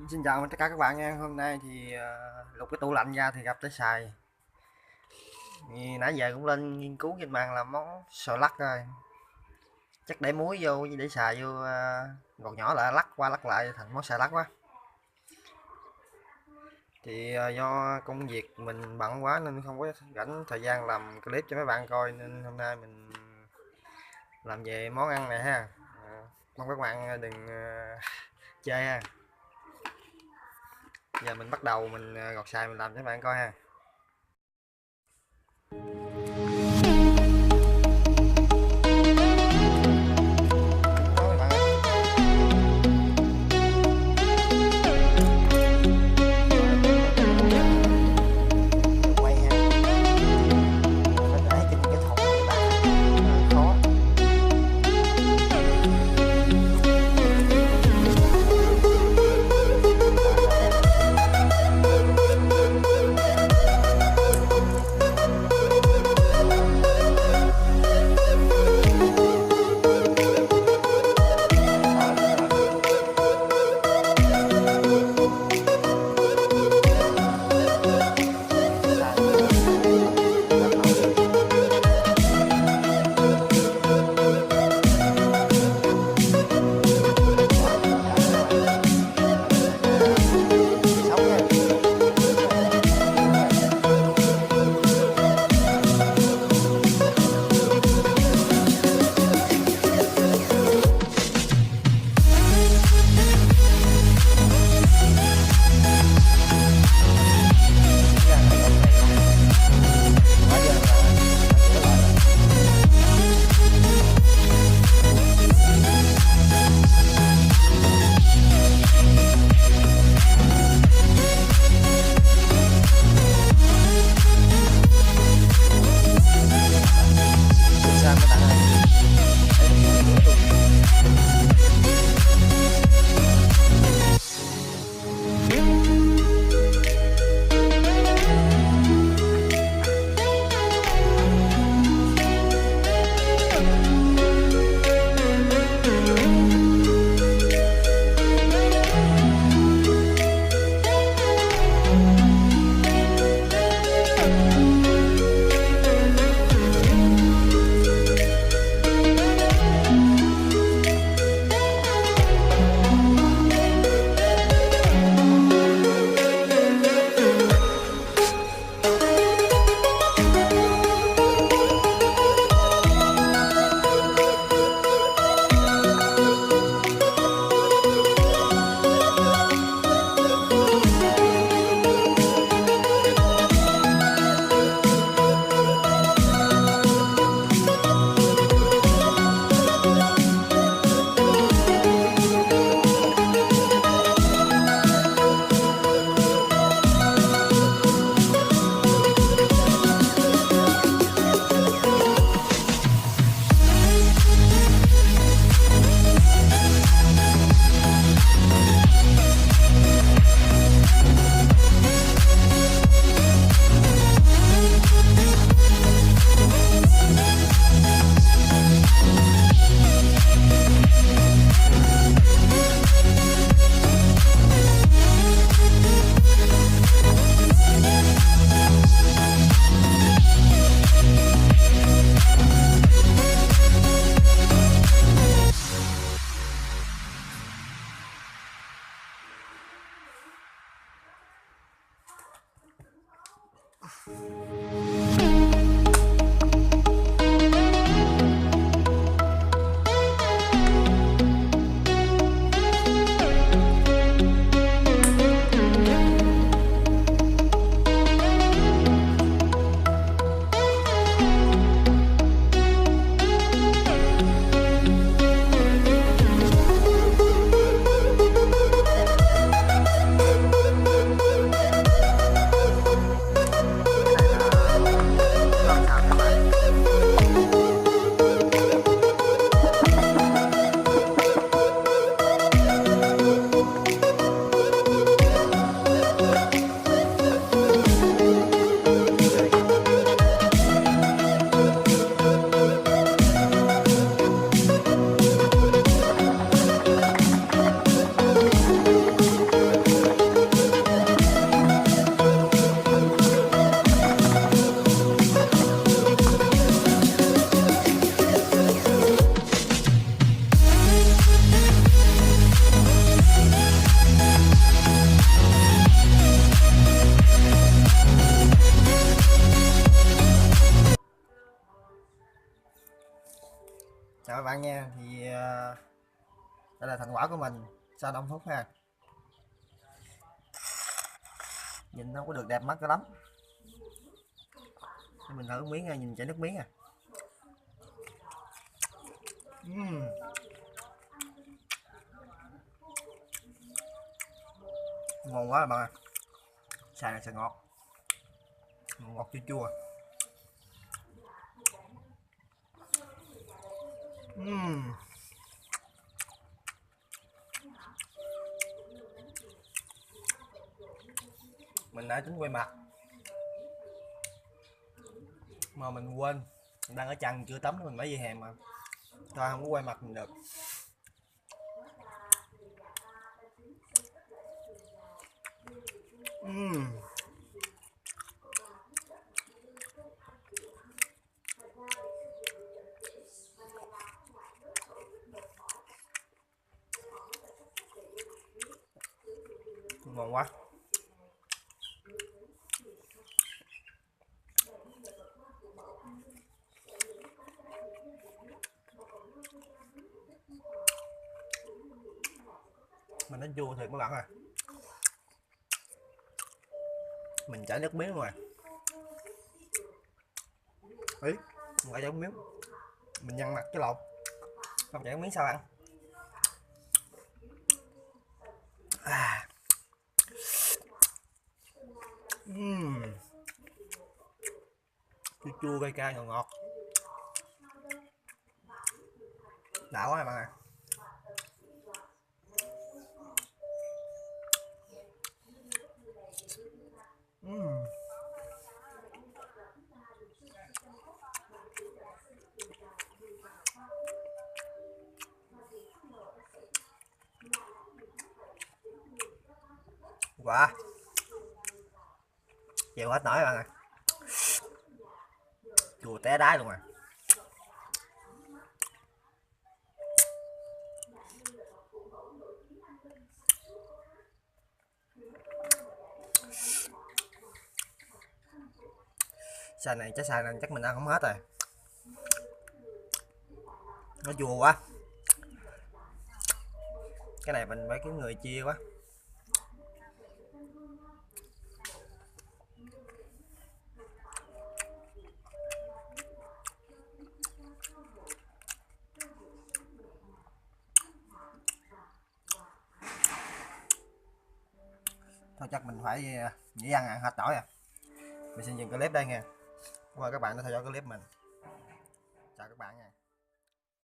Xin chào tất cả các bạn nha. Hôm nay thì lục cái tủ lạnh ra thì gặp trái xoài. Thì nãy giờ cũng lên nghiên cứu trên mạng làm món xoài lắc rồi. Chắc để muối vô để xài vô gọt nhỏ lại lắc qua lắc lại thành món xoài lắc quá. Thì do công việc mình bận quá nên không có rảnh thời gian làm clip cho mấy bạn coi, nên hôm nay mình làm về món ăn này ha. Mong các bạn đừng chê ha. Giờ mình bắt đầu mình gọt xoài mình làm cho các bạn coi ha. bạn nha. Thì đây là thành quả của mình sau 5 phút ha. Nhìn nó không có được đẹp mắt cho lắm. Để mình thử miếng nha, nhìn chảy nước miếng à. Ngon quá bạn ơi. Xài này sẽ ngọt, ngọt chua chua. Mình đã tính quay mặt mà mình quên, mình đang ở chăn chưa tắm, mình mới về hè mà thôi không có quay mặt mình được. Ngon quá. Mình nó chua thiệt các bạn à. Mình chảy nước miếng rồi. Ý, không phải chảy nước miếng. Mình nhăn mặt chứ lộn. Không chảy nước miếng sao ăn? Chua chua cay cay ngọt ngọt. Đã quá các bạn à. Wow, chịu hết nổi các bạn ơi, chùa té đáy luôn à. Xài này chắc mình ăn không hết rồi, nó chua quá. Cái này mình phải kiếm người chia quá. Thôi chắc mình phải nghỉ ăn hết nổi à. Mình xin dừng clip đây nha. Cảm ơn các bạn đã theo dõi clip mình. Chào các bạn nha.